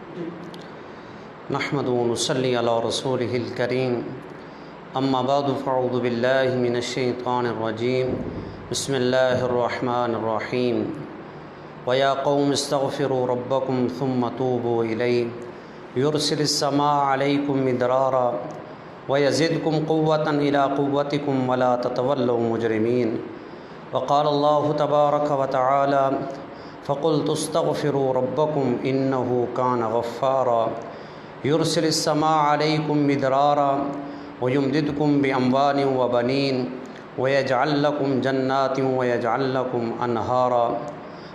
نحمد و نصلی علی رسولہ الکریم اما بعد فاعوذ باللہ من الشیطان الرجیم بسم اللہ الرحمن الرحیم وَيَا قَوْمِ اسْتَغْفِرُوا رَبَّكُمْ ثُمَّ تُوبُوا إِلَيْهِ يُرْسِلِ السَّمَاءَ عَلَيْكُمْ مِدْرَارًا وَيَزِدْكُمْ قُوَّةً إِلَىٰ قُوَّتِكُمْ وَلَا تَتَوَلَّوْا مُجْرِمِينَ وقال الله تبارك وتعالى فقلت استغفروا ربكم إنه كان غفارا يرسل السماء عليكم مدرارا ويمددكم بأموال وبنين ويجعل لكم جنات ويجعل لكم أنهارا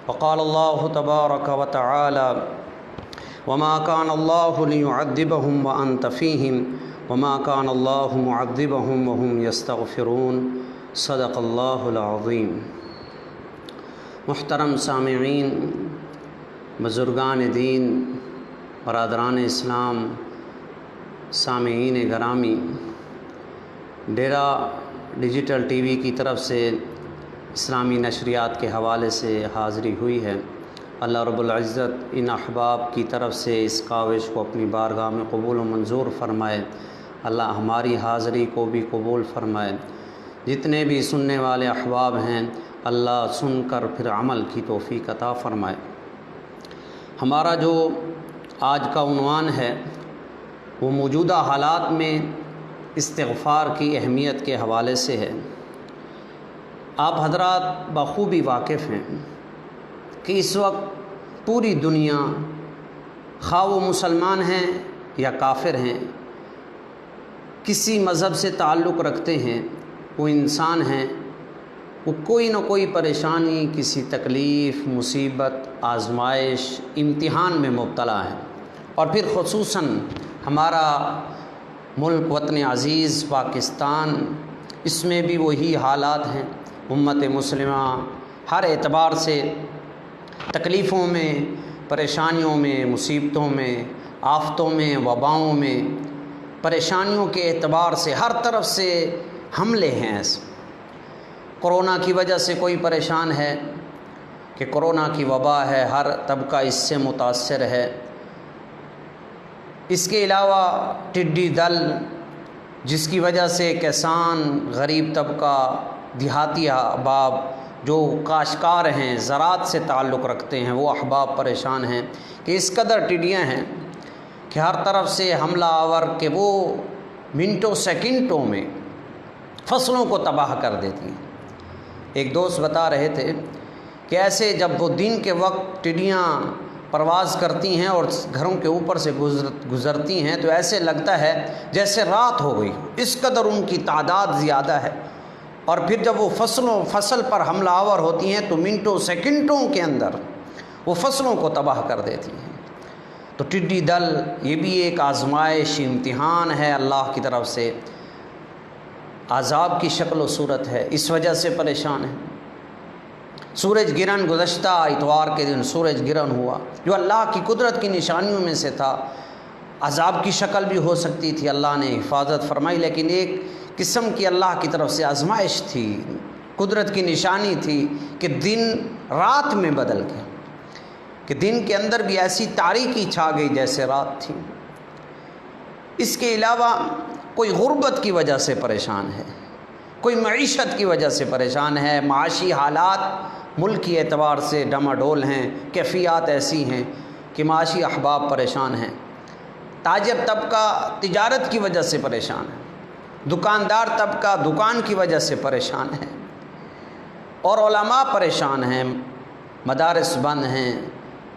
وقال الله تبارك وتعالى وما كان الله ليعذبهم وأنت فيهم وما كان الله معذبهم وهم يستغفرون صدق اللہ العظیم۔ محترم سامعین، بزرگان دین، برادران اسلام، سامعین گرامی، ڈیرہ ڈیجیٹل ٹی وی کی طرف سے اسلامی نشریات کے حوالے سے حاضری ہوئی ہے۔ اللہ رب العزت ان احباب کی طرف سے اس کاوش کو اپنی بارگاہ میں قبول و منظور فرمائے۔ اللہ ہماری حاضری کو بھی قبول فرمائے۔ جتنے بھی سننے والے احباب ہیں، اللہ سن کر پھر عمل کی توفیق عطا فرمائے۔ ہمارا جو آج کا عنوان ہے وہ موجودہ حالات میں استغفار کی اہمیت کے حوالے سے ہے۔ آپ حضرات بخوبی واقف ہیں کہ اس وقت پوری دنیا، خواہ وہ مسلمان ہیں یا کافر ہیں، کسی مذہب سے تعلق رکھتے ہیں، وہ انسان ہیں، وہ کوئی نہ کوئی پریشانی، کسی تکلیف، مصیبت، آزمائش، امتحان میں مبتلا ہے۔ اور پھر خصوصاً ہمارا ملک وطن عزیز پاکستان، اس میں بھی وہی حالات ہیں۔ امت مسلمہ ہر اعتبار سے تکلیفوں میں، پریشانیوں میں، مصیبتوں میں، آفتوں میں، وباؤں میں، پریشانیوں کے اعتبار سے ہر طرف سے حملے ہیں۔ کرونا کی وجہ سے کوئی پریشان ہے کہ کرونا کی وبا ہے، ہر طبقہ اس سے متاثر ہے۔ اس کے علاوہ ٹڈی دل، جس کی وجہ سے کسان، غریب طبقہ، دیہاتی احباب جو کاشتکار ہیں، زراعت سے تعلق رکھتے ہیں، وہ احباب پریشان ہیں کہ اس قدر ٹڈیاں ہیں کہ ہر طرف سے حملہ آور کہ وہ منٹوں سیکنڈوں میں فصلوں کو تباہ کر دیتی ہیں۔ ایک دوست بتا رہے تھے کہ ایسے جب وہ دن کے وقت ٹڈیاں پرواز کرتی ہیں اور گھروں کے اوپر سے گزرتی ہیں تو ایسے لگتا ہے جیسے رات ہو گئی، اس قدر ان کی تعداد زیادہ ہے۔ اور پھر جب وہ فصل پر حملہ آور ہوتی ہیں تو منٹوں سیکنڈوں کے اندر وہ فصلوں کو تباہ کر دیتی ہیں۔ تو ٹڈی دل یہ بھی ایک آزمائش، امتحان ہے اللہ کی طرف سے، عذاب کی شکل و صورت ہے، اس وجہ سے پریشان ہے۔ سورج گرہن گزشتہ اتوار کے دن سورج گرہن ہوا، جو اللہ کی قدرت کی نشانیوں میں سے تھا۔ عذاب کی شکل بھی ہو سکتی تھی، اللہ نے حفاظت فرمائی، لیکن ایک قسم کی اللہ کی طرف سے آزمائش تھی، قدرت کی نشانی تھی کہ دن رات میں بدل گیا، کہ دن کے اندر بھی ایسی تاریکی چھا گئی جیسے رات تھی۔ اس کے علاوہ کوئی غربت کی وجہ سے پریشان ہے، کوئی معیشت کی وجہ سے پریشان ہے، معاشی حالات ملکی اعتبار سے ڈماڈول ہیں، کیفیات ایسی ہیں کہ معاشی احباب پریشان ہیں۔ تاجر طبقہ تجارت کی وجہ سے پریشان ہے، دکاندار طبقہ دکان کی وجہ سے پریشان ہے، اور علماء پریشان ہیں، مدارس بند ہیں۔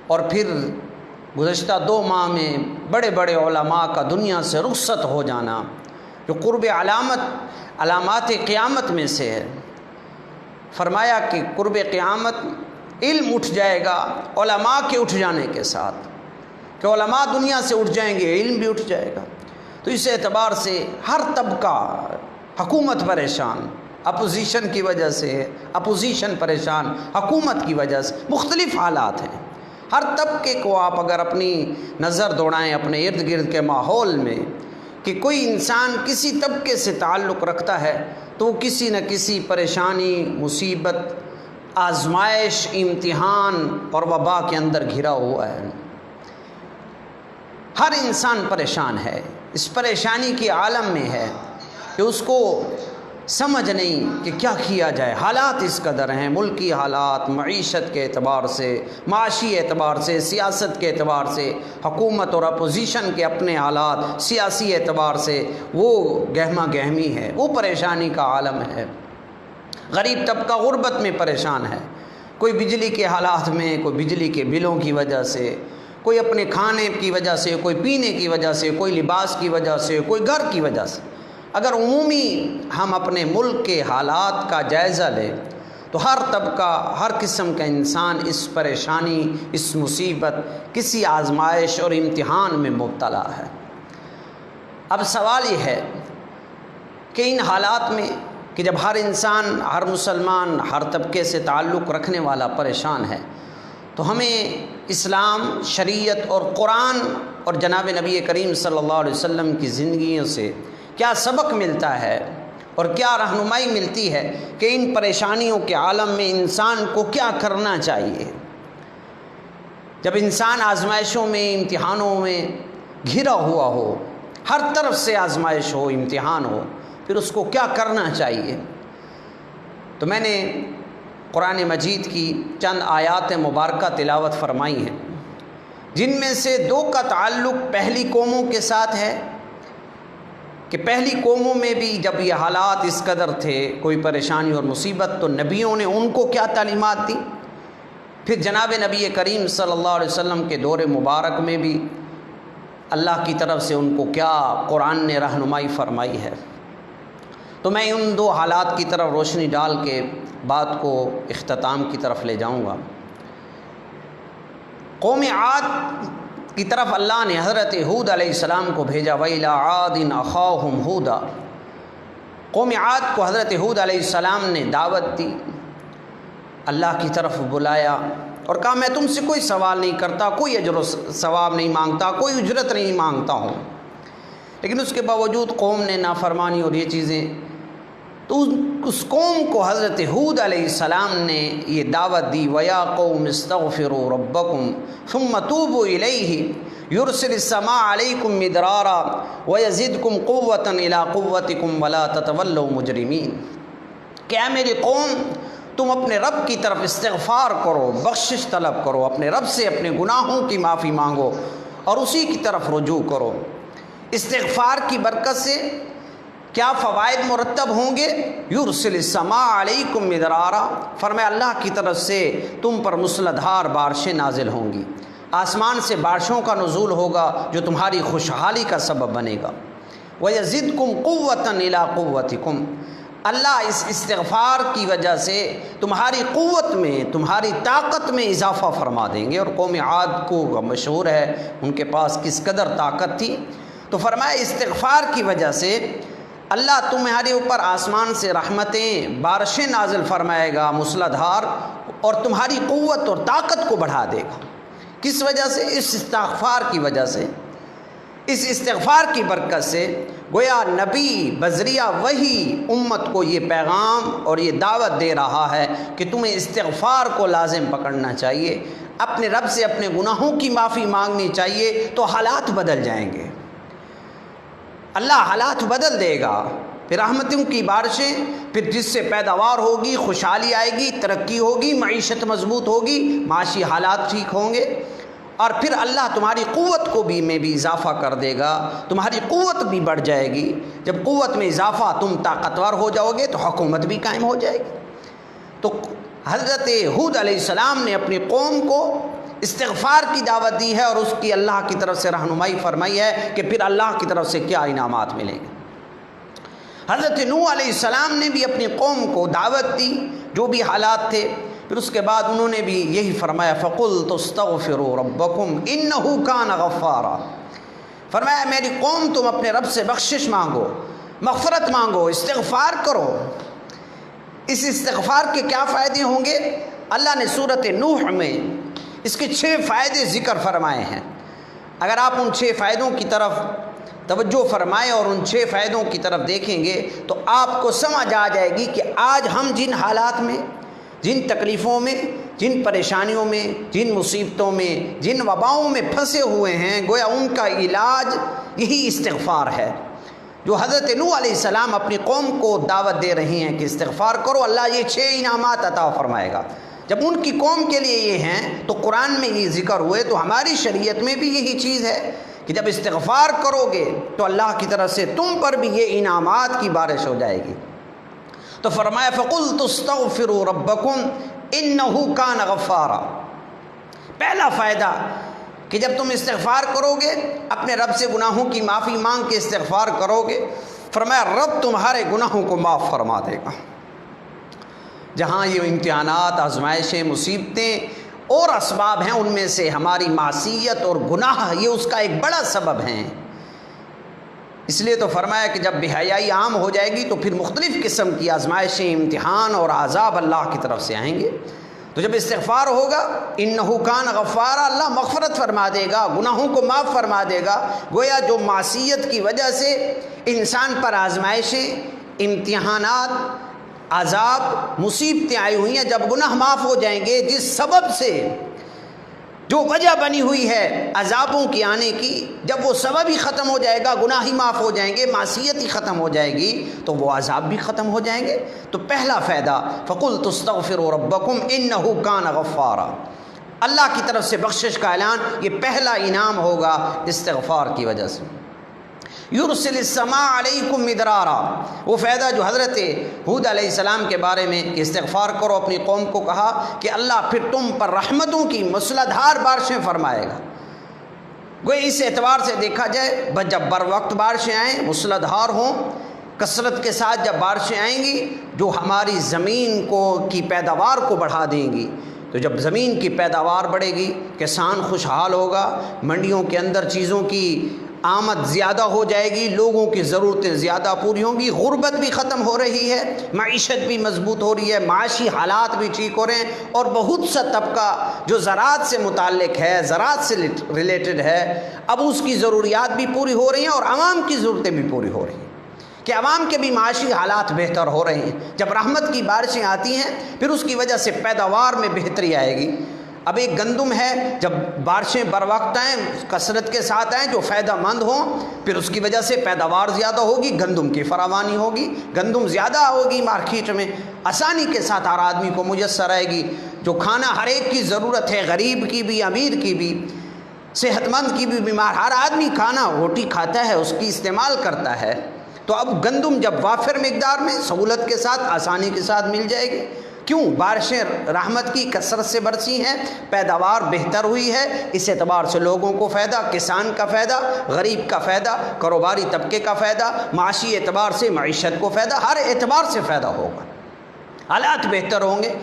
اور پھر گزشتہ 2 ماہ میں بڑے بڑے علماء کا دنیا سے رخصت ہو جانا، جو قرب علامات قیامت میں سے ہے۔ فرمایا کہ قرب قیامت علم اٹھ جائے گا علماء کے اٹھ جانے کے ساتھ، کہ علماء دنیا سے اٹھ جائیں گے، علم بھی اٹھ جائے گا۔ تو اس اعتبار سے ہر طبقہ، حکومت پریشان، اپوزیشن کی وجہ سے، اپوزیشن پریشان، حکومت کی وجہ سے، مختلف حالات ہیں۔ ہر طبقے کو آپ اگر اپنی نظر دوڑائیں اپنے ارد گرد کے ماحول میں، کہ کوئی انسان کسی طبقے سے تعلق رکھتا ہے تو وہ کسی نہ کسی پریشانی، مصیبت، آزمائش، امتحان اور وبا کے اندر گھرا ہوا ہے۔ ہر انسان پریشان ہے، اس پریشانی کے عالم میں ہے کہ اس کو سمجھ نہیں کہ کیا کیا جائے۔ حالات اس قدر ہیں، ملکی حالات، معیشت کے اعتبار سے، معاشی اعتبار سے، سیاست کے اعتبار سے، حکومت اور اپوزیشن کے اپنے حالات، سیاسی اعتبار سے وہ گہما گہمی ہے، وہ پریشانی کا عالم ہے۔ غریب طبقہ غربت میں پریشان ہے، کوئی بجلی کے حالات میں، کوئی بجلی کے بلوں کی وجہ سے، کوئی اپنے کھانے کی وجہ سے، کوئی پینے کی وجہ سے، کوئی لباس کی وجہ سے، کوئی گھر کی وجہ سے۔ اگر عمومی ہم اپنے ملک کے حالات کا جائزہ لیں تو ہر طبقہ، ہر قسم کا انسان اس پریشانی، اس مصیبت، کسی آزمائش اور امتحان میں مبتلا ہے۔ اب سوال یہ ہے کہ ان حالات میں کہ جب ہر انسان، ہر مسلمان، ہر طبقے سے تعلق رکھنے والا پریشان ہے، تو ہمیں اسلام، شریعت اور قرآن اور جناب نبی کریم صلی اللہ علیہ وسلم کی زندگیوں سے کیا سبق ملتا ہے اور کیا رہنمائی ملتی ہے کہ ان پریشانیوں کے عالم میں انسان کو کیا کرنا چاہیے؟ جب انسان آزمائشوں میں، امتحانوں میں گھرا ہوا ہو، ہر طرف سے آزمائش ہو، امتحان ہو، پھر اس کو کیا کرنا چاہیے؟ تو میں نے قرآن مجید کی چند آیات مبارکہ تلاوت فرمائی ہیں، جن میں سے دو کا تعلق پہلی قوموں کے ساتھ ہے کہ پہلی قوموں میں بھی جب یہ حالات اس قدر تھے، کوئی پریشانی اور مصیبت، تو نبیوں نے ان کو کیا تعلیمات دی۔ پھر جناب نبی کریم صلی اللہ علیہ وسلم کے دور مبارک میں بھی اللہ کی طرف سے ان کو کیا قرآن نے رہنمائی فرمائی ہے۔ تو میں ان دو حالات کی طرف روشنی ڈال کے بات کو اختتام کی طرف لے جاؤں گا۔ قوم عاد کی طرف اللہ نے حضرت ہود علیہ السلام کو بھیجا، وَإِلَىٰ عَادٍ أَخَاهُمْ هُودًا۔ قوم عاد کو حضرت ہود علیہ السلام نے دعوت دی، اللہ کی طرف بلایا اور کہا میں تم سے کوئی سوال نہیں کرتا، کوئی اجر و ثواب نہیں مانگتا، کوئی اجرت نہیں مانگتا ہوں، لیکن اس کے باوجود قوم نے نافرمانی اور یہ چیزیں، تو اس قوم کو حضرت ہود علیہ السلام نے یہ دعوت دی، وَيَا قَوْمِ اسْتَغْفِرُوا رَبَّكُمْ ثُمَّ تُوبُوا إِلَيْهِ يُرْسِلِ السَّمَاءَ عَلَيْكُمْ مِدْرَارًا وَيَزِدْكُمْ قُوَّةً إِلَىٰ قُوَّتِكُمْ وَلَا تَتَوَلَّوْا مُجْرِمِينَ کہ اے میری قوم، تم اپنے رب کی طرف استغفار کرو، بخشش طلب کرو، اپنے رب سے اپنے گناہوں کی معافی مانگو اور اسی کی طرف رجوع کرو۔ استغفار کی برکت سے کیا فوائد مرتب ہوں گے؟ یرسل السماء علیکم مدرارا، فرمایا اللہ کی طرف سے تم پر مسلدھار بارشیں نازل ہوں گی، آسمان سے بارشوں کا نزول ہوگا جو تمہاری خوشحالی کا سبب بنے گا۔ وَيَزِدْكُمْ قُوَّةً إِلَىٰ قُوَّتِكُمْ، اللہ اس استغفار کی وجہ سے تمہاری قوت میں، تمہاری طاقت میں اضافہ فرما دیں گے۔ اور قوم عاد کو مشہور ہے ان کے پاس کس قدر طاقت تھی، تو فرمایا استغفار کی وجہ سے اللہ تمہارے اوپر آسمان سے رحمتیں، بارشیں نازل فرمائے گا مسلدھار، اور تمہاری قوت اور طاقت کو بڑھا دے گا۔ کس وجہ سے؟ اس استغفار کی وجہ سے، اس استغفار کی برکت سے گویا نبی بذریعہ وہی امت کو یہ پیغام اور یہ دعوت دے رہا ہے کہ تمہیں استغفار کو لازم پکڑنا چاہیے، اپنے رب سے اپنے گناہوں کی معافی مانگنی چاہیے، تو حالات بدل جائیں گے، اللہ حالات بدل دے گا، پھر رحمتوں کی بارشیں، پھر جس سے پیداوار ہوگی، خوشحالی آئے گی، ترقی ہوگی، معیشت مضبوط ہوگی، معاشی حالات ٹھیک ہوں گے، اور پھر اللہ تمہاری قوت کو بھی میں بھی اضافہ کر دے گا، تمہاری قوت بھی بڑھ جائے گی۔ جب قوت میں اضافہ، تم طاقتور ہو جاؤ گے تو حکومت بھی قائم ہو جائے گی۔ تو حضرت ہود علیہ السلام نے اپنی قوم کو استغفار کی دعوت دی ہے اور اس کی اللہ کی طرف سے رہنمائی فرمائی ہے کہ پھر اللہ کی طرف سے کیا انعامات ملیں گے۔ حضرت نوح علیہ السلام نے بھی اپنی قوم کو دعوت دی، جو بھی حالات تھے، پھر اس کے بعد انہوں نے بھی یہی فرمایا، فَقُلْتُ اسْتَغْفِرُوا رَبَّكُمْ إِنَّهُ كَانَ غَفَّارًا، فرمایا میری قوم تم اپنے رب سے بخشش مانگو، مغفرت مانگو، استغفار کرو۔ اس استغفار کے کیا فائدے ہوں گے؟ اللہ نے سورۃ نوح میں اس کے 6 فائدے ذکر فرمائے ہیں۔ اگر آپ ان 6 فائدوں کی طرف توجہ فرمائیں اور ان 6 فائدوں کی طرف دیکھیں گے تو آپ کو سمجھ آ جائے گی کہ آج ہم جن حالات میں، جن تکلیفوں میں، جن پریشانیوں میں، جن مصیبتوں میں، جن وباؤں میں پھنسے ہوئے ہیں، گویا ان کا علاج یہی استغفار ہے، جو حضرت نوح علیہ السلام اپنی قوم کو دعوت دے رہی ہیں کہ استغفار کرو، اللہ یہ 6 انعامات عطا فرمائے گا۔ جب ان کی قوم کے لیے یہ ہیں تو قرآن میں یہ ذکر ہوئے، تو ہماری شریعت میں بھی یہی چیز ہے کہ جب استغفار کرو گے تو اللہ کی طرف سے تم پر بھی یہ انعامات کی بارش ہو جائے گی۔ تو فرمایا فَقُلْتُ اسْتَغْفِرُوا رَبَّكُمْ إِنَّهُ كَانَ غَفَّارًا۔ پہلا فائدہ کہ جب تم استغفار کرو گے، اپنے رب سے گناہوں کی معافی مانگ کے استغفار کرو گے، فرمایا رب تمہارے گناہوں کو معاف فرما دے گا۔ جہاں یہ امتحانات، آزمائشیں، مصیبتیں اور اسباب ہیں، ان میں سے ہماری معصیت اور گناہ یہ اس کا ایک بڑا سبب ہیں۔ اس لیے تو فرمایا کہ جب بے حیائی عام ہو جائے گی تو پھر مختلف قسم کی آزمائشیں، امتحان اور عذاب اللہ کی طرف سے آئیں گے۔ تو جب استغفار ہوگا، انہ کان غفارا، اللہ مغفرت فرما دے گا، گناہوں کو معاف فرما دے گا۔ گویا جو معصیت کی وجہ سے انسان پر آزمائشیں، امتحانات، عذاب، مصیبتیں آئی ہوئی ہیں، جب گناہ معاف ہو جائیں گے، جس سبب سے جو وجہ بنی ہوئی ہے عذابوں کی آنے کی، جب وہ سبب ہی ختم ہو جائے گا، گناہ ہی معاف ہو جائیں گے، معصیت ہی ختم ہو جائے گی، تو وہ عذاب بھی ختم ہو جائیں گے۔ تو پہلا فائدہ فَقُلْتُ اسْتَغْفِرُوا رَبَّكُمْ إِنَّهُ كَانَ غَفَّارًا، اللہ کی طرف سے بخشش کا اعلان، یہ پہلا انعام ہوگا استغفار کی وجہ سے۔ یرسل السماء علیکم مدرارا، وہ فائدہ جو حضرت ہود علیہ السلام کے بارے میں کہ استغفار کرو، اپنی قوم کو کہا کہ اللہ پھر تم پر رحمتوں کی مسلح دھار بارشیں فرمائے گا۔ گویا اس اعتبار سے دیکھا جائے، جب بر وقت بارشیں آئیں، مسلح دھار ہوں، کثرت کے ساتھ جب بارشیں آئیں گی جو ہماری زمین کی پیداوار کو بڑھا دیں گی، تو جب زمین کی پیداوار بڑھے گی، کسان خوشحال ہوگا، منڈیوں کے اندر چیزوں کی آمد زیادہ ہو جائے گی، لوگوں کی ضرورتیں زیادہ پوری ہوں گی، غربت بھی ختم ہو رہی ہے، معیشت بھی مضبوط ہو رہی ہے، معاشی حالات بھی ٹھیک ہو رہے ہیں، اور بہت سا طبقہ جو زراعت سے متعلق ہے، زراعت سے ریلیٹڈ ہے، اب اس کی ضروریات بھی پوری ہو رہی ہیں اور عوام کی ضرورتیں بھی پوری ہو رہی ہیں، کہ عوام کے بھی معاشی حالات بہتر ہو رہے ہیں۔ جب رحمت کی بارشیں آتی ہیں پھر اس کی وجہ سے پیداوار میں بہتری آئے گی۔ اب ایک گندم ہے، جب بارشیں بر وقت آئیں، کثرت کے ساتھ آئیں، جو فائدہ مند ہوں، پھر اس کی وجہ سے پیداوار زیادہ ہوگی، گندم کی فراوانی ہوگی، گندم زیادہ ہوگی مارکیٹ میں، آسانی کے ساتھ ہر آدمی کو میسر آئے گی۔ جو کھانا ہر ایک کی ضرورت ہے، غریب کی بھی، امیر کی بھی، صحت مند کی بھی، بیمار، ہر آدمی کھانا روٹی کھاتا ہے، اس کی استعمال کرتا ہے۔ تو اب گندم جب وافر مقدار میں سہولت کے ساتھ، آسانی کے ساتھ مل جائے گی، کیوں؟ بارشیں رحمت کی کثرت سے برسی ہیں، پیداوار بہتر ہوئی ہے، اس اعتبار سے لوگوں کو فائدہ، کسان کا فائدہ، غریب کا فائدہ، کاروباری طبقے کا فائدہ، معاشی اعتبار سے معیشت کو فائدہ، ہر اعتبار سے فائدہ ہوگا، حالات بہتر ہوں گے۔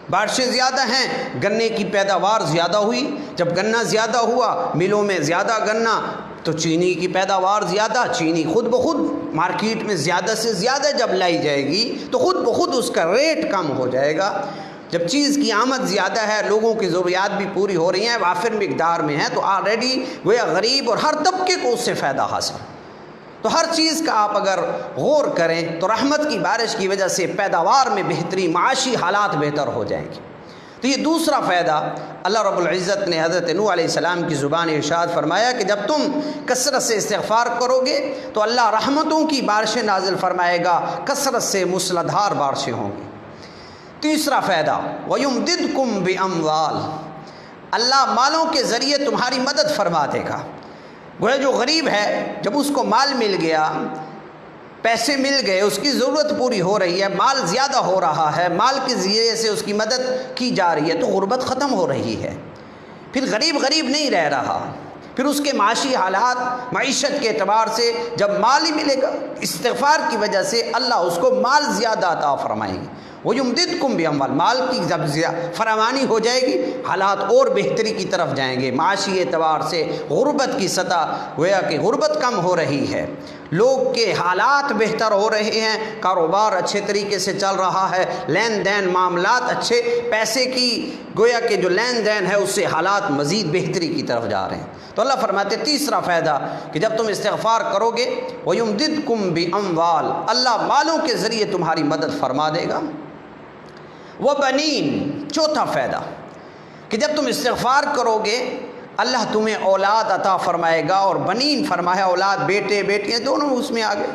بارشیں زیادہ ہیں، گنے کی پیداوار زیادہ ہوئی، جب گنا زیادہ ہوا، ملوں میں زیادہ گنا، تو چینی کی پیداوار زیادہ، چینی خود بخود مارکیٹ میں زیادہ سے زیادہ جب لائی جائے گی تو خود بخود اس کا ریٹ کم ہو جائے گا۔ جب چیز کی آمد زیادہ ہے، لوگوں کی ضروریات بھی پوری ہو رہی ہیں، وافر مقدار میں ہیں، تو آلریڈی گویا غریب اور ہر طبقے کو اس سے فائدہ حاصل۔ تو ہر چیز کا آپ اگر غور کریں تو رحمت کی بارش کی وجہ سے پیداوار میں بہتری، معاشی حالات بہتر ہو جائیں گے۔ تو یہ دوسرا فائدہ اللہ رب العزت نے حضرت نوح علیہ السلام کی زبان ارشاد فرمایا کہ جب تم کثرت سے استغفار کرو گے تو اللہ رحمتوں کی بارشیں نازل فرمائے گا، کثرت سے مسلح دھار بارشیں ہوں گی۔ تیسرا فائدہ وَيُمْدِدْكُمْ بِأَمْوَالٍ، اللہ مالوں کے ذریعے تمہاری مدد فرما دے گا۔ گویا جو غریب ہے، جب اس کو مال مل گیا، پیسے مل گئے، اس کی ضرورت پوری ہو رہی ہے، مال زیادہ ہو رہا ہے، مال کے ذریعے سے اس کی مدد کی جا رہی ہے، تو غربت ختم ہو رہی ہے، پھر غریب غریب نہیں رہ رہا، پھر اس کے معاشی حالات، معیشت کے اعتبار سے جب مال ہی ملے گا، استغفار کی وجہ سے اللہ اس کو مال زیادہ عطا فرمائیں گے۔ وَيُمْدِدْكُمْ بِأَمْوَالٍ، مال کی جب فراوانی ہو جائے گی، حالات اور بہتری کی طرف جائیں گے۔ معاشی اعتبار سے غربت کی سطح، گویا کہ غربت کم ہو رہی ہے، لوگ کے حالات بہتر ہو رہے ہیں، کاروبار اچھے طریقے سے چل رہا ہے، لین دین معاملات اچھے، پیسے کی گویا کہ جو لین دین ہے اس سے حالات مزید بہتری کی طرف جا رہے ہیں۔ تو اللہ فرماتے تیسرا فائدہ کہ جب تم استغفار کرو گے وَيُمْدِدْكُمْ بِأَمْوَالٍ، اللہ مالوں کے ذریعے تمہاری مدد فرما دے گا۔ وَبَنِينَ، چوتھا فائدہ کہ جب تم استغفار کرو گے اللہ تمہیں اولاد عطا فرمائے گا، اور بنین فرمایا اولاد، بیٹے بیٹیاں دونوں اس میں آ گئے،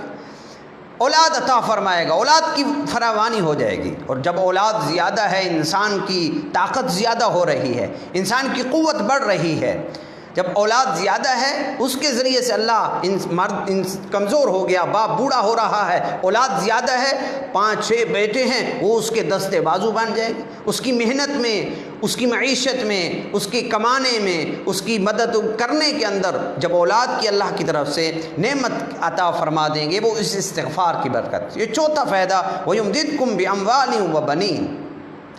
اولاد عطا فرمائے گا، اولاد کی فراوانی ہو جائے گی۔ اور جب اولاد زیادہ ہے، انسان کی طاقت زیادہ ہو رہی ہے، انسان کی قوت بڑھ رہی ہے، جب اولاد زیادہ ہے اس کے ذریعے سے اللہ مرد کمزور ہو گیا، باپ بوڑھا ہو رہا ہے، اولاد زیادہ ہے، 5-6 بیٹے ہیں، وہ اس کے دستے بازو بن جائے گی، اس کی محنت میں، اس کی معیشت میں، اس کی کمانے میں، اس کی مدد کرنے کے اندر جب اولاد کی اللہ کی طرف سے نعمت عطا فرما دیں گے وہ اس استغفار کی برکت۔ یہ چوتھا فائدہ، وَيُمْدِدْكُمْ بِأَمْوَالٍ وَبَنِينَ،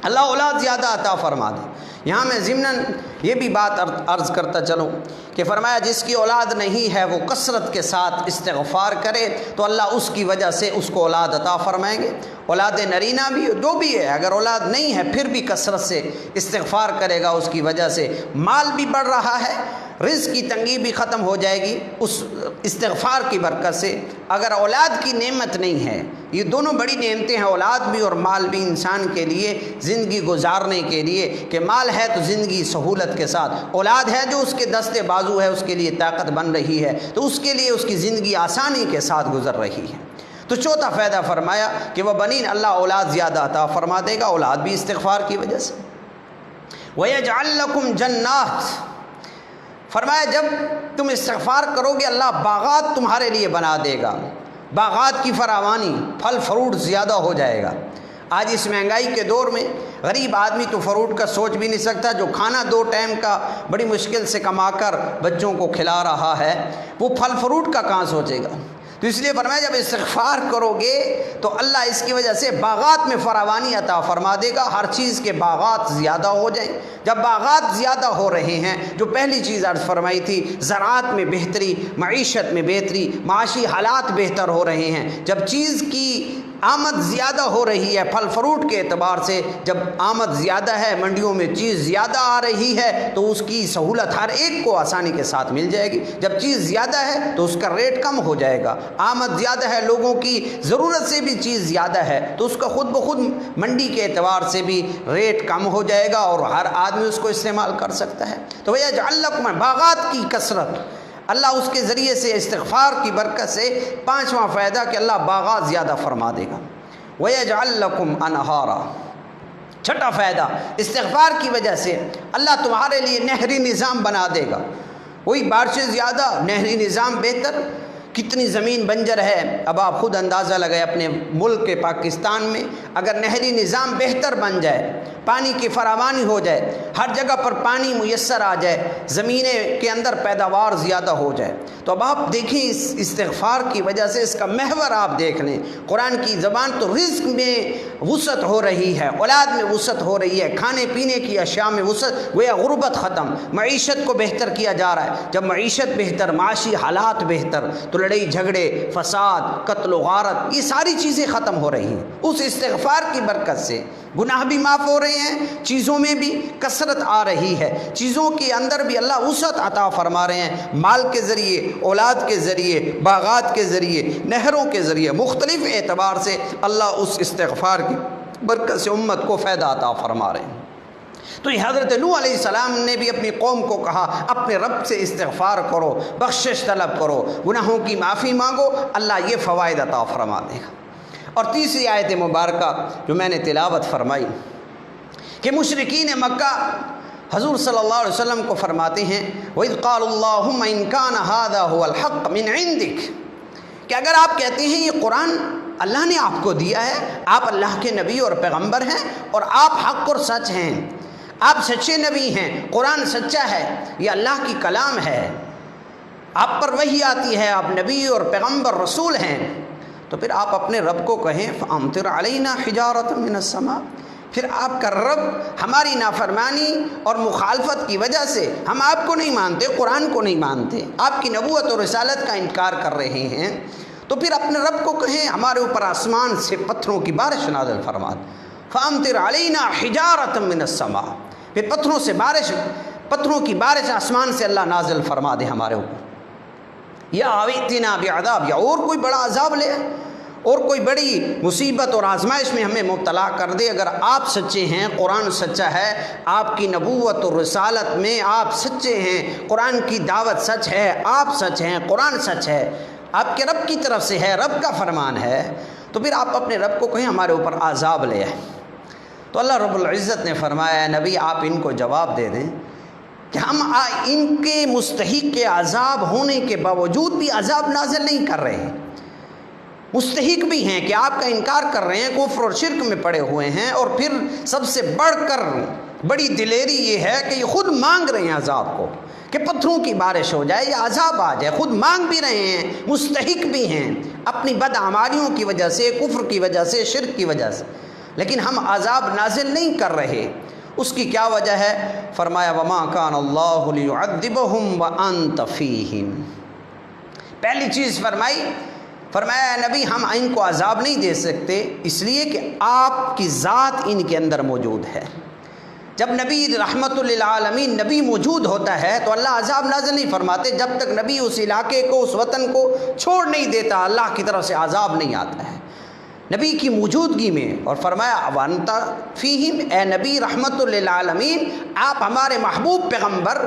اللہ اولاد زیادہ عطا فرما دے۔ یہاں میں ضمناً یہ بھی بات عرض کرتا چلوں کہ فرمایا جس کی اولاد نہیں ہے وہ کثرت کے ساتھ استغفار کرے تو اللہ اس کی وجہ سے اس کو اولاد عطا فرمائیں گے، اولاد نرینہ بھی جو بھی ہے، اگر اولاد نہیں ہے پھر بھی کثرت سے استغفار کرے گا، اس کی وجہ سے مال بھی بڑھ رہا ہے، رزق کی تنگی بھی ختم ہو جائے گی اس استغفار کی برکت سے۔ اگر اولاد کی نعمت نہیں ہے، یہ دونوں بڑی نعمتیں ہیں، اولاد بھی اور مال بھی انسان کے لیے زندگی گزارنے کے لیے، کہ مال ہے تو زندگی سہولت کے ساتھ، اولاد ہے جو اس کے دستے بازو ہے، اس کے لیے طاقت بن رہی ہے، تو اس کے لیے اس کی زندگی آسانی کے ساتھ گزر رہی ہے۔ تو چوتھا فائدہ فرمایا کہ وہ بنین، اللہ اولاد زیادہ عطا فرما دے گا، اولاد بھی استغفار کی وجہ سے۔ وَيَجْعَلْ لَكُمْ جَنَّاتٍ، فرمایا جب تم استغفار کرو گے اللہ باغات تمہارے لیے بنا دے گا، باغات کی فراوانی، پھل فروٹ زیادہ ہو جائے گا۔ آج اس مہنگائی کے دور میں غریب آدمی تو فروٹ کا سوچ بھی نہیں سکتا، جو کھانا 2 ٹائم کا بڑی مشکل سے کما کر بچوں کو کھلا رہا ہے وہ پھل فروٹ کا کہاں سوچے گا؟ تو اس لیے فرمایا جب استغفار کرو گے تو اللہ اس کی وجہ سے باغات میں فراوانی عطا فرما دے گا، ہر چیز کے باغات زیادہ ہو جائیں۔ جب باغات زیادہ ہو رہے ہیں، جو پہلی چیز عرض فرمائی تھی، زراعت میں بہتری، معیشت میں بہتری، معاشی حالات بہتر ہو رہے ہیں، جب چیز کی آمد زیادہ ہو رہی ہے، پھل فروٹ کے اعتبار سے جب آمد زیادہ ہے، منڈیوں میں چیز زیادہ آ رہی ہے تو اس کی سہولت ہر ایک کو آسانی کے ساتھ مل جائے گی۔ جب چیز زیادہ ہے تو اس کا ریٹ کم ہو جائے گا، آمد زیادہ ہے، لوگوں کی ضرورت سے بھی چیز زیادہ ہے تو اس کا خود بخود منڈی کے اعتبار سے بھی ریٹ کم ہو جائے گا اور ہر آدمی اس کو استعمال کر سکتا ہے۔ تو وَيَجْعَلْ لَكُمْ، باغات کی کثرت، اللہ اس کے ذریعے سے استغفار کی برکت سے 5واں فائدہ کہ اللہ باغات زیادہ فرما دے گا۔ وَيَجْعَلْ لَكُمْ أَنْهَارًا، 6واں فائدہ استغفار کی وجہ سے اللہ تمہارے لیے نہری نظام بنا دے گا۔ وہی بارشیں زیادہ، نہری نظام بہتر، کتنی زمین بنجر ہے، اب آپ خود اندازہ لگائے اپنے ملک پاکستان میں اگر نہری نظام بہتر بن جائے، پانی کی فراوانی ہو جائے، ہر جگہ پر پانی میسر آ جائے، زمینیں کے اندر پیداوار زیادہ ہو جائے، تو اب آپ دیکھیں اس استغفار کی وجہ سے اس کا محور آپ دیکھ لیں، قرآن کی زبان تو رزق میں وسعت ہو رہی ہے، اولاد میں وسعت ہو رہی ہے، کھانے پینے کی اشیاء میں وسعت، گویا غربت ختم، معیشت کو بہتر کیا جا رہا ہے۔ جب معیشت بہتر، معاشی حالات بہتر تو لڑائی جھگڑے، فساد، قتل و غارت، یہ ساری چیزیں ختم ہو رہی ہیں اس استغفار کی برکت سے، گناہ بھی معاف ہو رہے ہیں، چیزوں میں بھی کثرت آ رہی ہے، چیزوں کے اندر بھی اللہ وسعت عطا فرما رہے ہیں، مال کے ذریعے، اولاد کے ذریعے، باغات کے ذریعے، نہروں کے ذریعے، مختلف اعتبار سے اللہ اس استغفار کی برکت سے امت کو فائدہ عطا فرما رہے ہیں۔ تو یہ حضرت نوح علیہ السلام نے بھی اپنی قوم کو کہا اپنے رب سے استغفار کرو، بخشش طلب کرو، گناہوں کی معافی مانگو، اللہ یہ فوائد عطا فرما دے گا۔ اور تیسری آیت مبارکہ جو میں نے تلاوت فرمائی کہ مشرکین مکہ حضور صلی اللہ علیہ وسلم کو فرماتے ہیں وَإِذْ قَالُوا اللَّهُمَّ إِنْ كَانَ هَذَا هُوَ الْحَقُّ مِنْ عِنْدِكَ، کہ اگر آپ کہتے ہیں یہ قرآن اللہ نے آپ کو دیا ہے، آپ اللہ کے نبی اور پیغمبر ہیں اور آپ حق اور سچ ہیں، آپ سچے نبی ہیں، قرآن سچا ہے، یہ اللہ کی کلام ہے، آپ پر وحی آتی ہے، آپ نبی اور پیغمبر رسول ہیں، تو پھر آپ اپنے رب کو کہیں فَأَمْطِرْ عَلَيْنَا حِجَارَةً مِّنَ السَّمَاءِ، پھر آپ کا رب ہماری نافرمانی اور مخالفت کی وجہ سے، ہم آپ کو نہیں مانتے، قرآن کو نہیں مانتے، آپ کی نبوت اور رسالت کا انکار کر رہے ہیں، تو پھر اپنے رب کو کہیں ہمارے اوپر آسمان سے پتھروں کی بارش نازل فرما دے، فَأَمْطِرْ عَلَيْنَا حِجَارَةً مِّنَ السَّمَاءِ، پھر پتھروں سے بارش، پتھروں کی بارش آسمان سے اللہ نازل فرما دے ہمارے اوپر، یا آویتنا بعذاب، یا اور کوئی بڑا عذاب لے، اور کوئی بڑی مصیبت اور آزمائش میں ہمیں مبتلا کر دے، اگر آپ سچے ہیں، قرآن سچا ہے، آپ کی نبوت اور رسالت میں آپ سچے ہیں، قرآن کی دعوت سچ ہے، آپ سچ ہیں، قرآن سچ ہے، آپ کے رب کی طرف سے ہے، رب کا فرمان ہے، تو پھر آپ اپنے رب کو کہیں ہمارے اوپر عذاب لے آئے۔ تو اللہ رب العزت نے فرمایا نبی آپ ان کو جواب دے دیں کہ ہم ان کے مستحق کے عذاب ہونے کے باوجود بھی عذاب نازل نہیں کر رہے ہیں، مستحق بھی ہیں کہ آپ کا انکار کر رہے ہیں، کفر اور شرک میں پڑے ہوئے ہیں، اور پھر سب سے بڑھ کر بڑی دلیری یہ ہے کہ یہ خود مانگ رہے ہیں عذاب کو، کہ پتھروں کی بارش ہو جائے یا عذاب آ جائے، خود مانگ بھی رہے ہیں، مستحق بھی ہیں اپنی بدعمالیوں کی وجہ سے، کفر کی وجہ سے، شرک کی وجہ سے، لیکن ہم عذاب نازل نہیں کر رہے۔ اس کی کیا وجہ ہے؟ فرمایا وما کان اللہ لیعذبہم وانت فیہم۔ پہلی چیز فرمایا نبی ہم ان کو عذاب نہیں دے سکتے اس لیے کہ آپ کی ذات ان کے اندر موجود ہے۔ جب نبی رحمت للعالمین نبی موجود ہوتا ہے تو اللہ عذاب نازل نہیں فرماتے، جب تک نبی اس علاقے کو، اس وطن کو چھوڑ نہیں دیتا اللہ کی طرف سے عذاب نہیں آتا ہے نبی کی موجودگی میں۔ اور فرمایا وانت فیہم، اے نبی رحمت للعالمین، آپ ہمارے محبوب پیغمبر،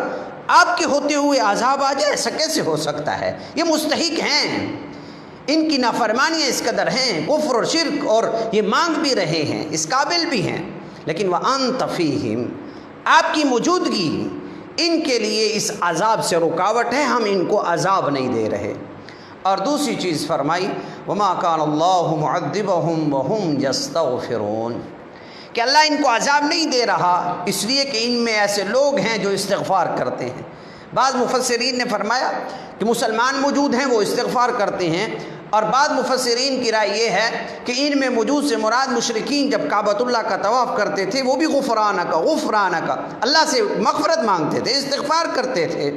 آپ کے ہوتے ہوئے عذاب آ جائے، ایسا کیسے ہو سکتا ہے؟ یہ مستحق ہیں، ان کی نافرمانیاں اس قدر ہیں، کفر اور شرک، اور یہ مانگ بھی رہے ہیں، اس قابل بھی ہیں، لیکن وَأَنْتَ فِيهِمْ، آپ کی موجودگی ان کے لیے اس عذاب سے رکاوٹ ہے، ہم ان کو عذاب نہیں دے رہے۔ اور دوسری چیز فرمائی وَمَا كَانَ اللَّهُ مُعَذِّبَهُمْ وَهُمْ يَسْتَغْفِرُونَ، کہ اللہ ان کو عذاب نہیں دے رہا اس لیے کہ ان میں ایسے لوگ ہیں جو استغفار کرتے ہیں۔ بعض مفسرین نے فرمایا کہ مسلمان موجود ہیں وہ استغفار کرتے ہیں، اور بعض مفسرین کی رائے یہ ہے کہ ان میں موجود سے مراد مشرکین جب کعبۃ اللہ کا طواف کرتے تھے وہ بھی غفرانک اللہ سے مغفرت مانگتے تھے، استغفار کرتے تھے،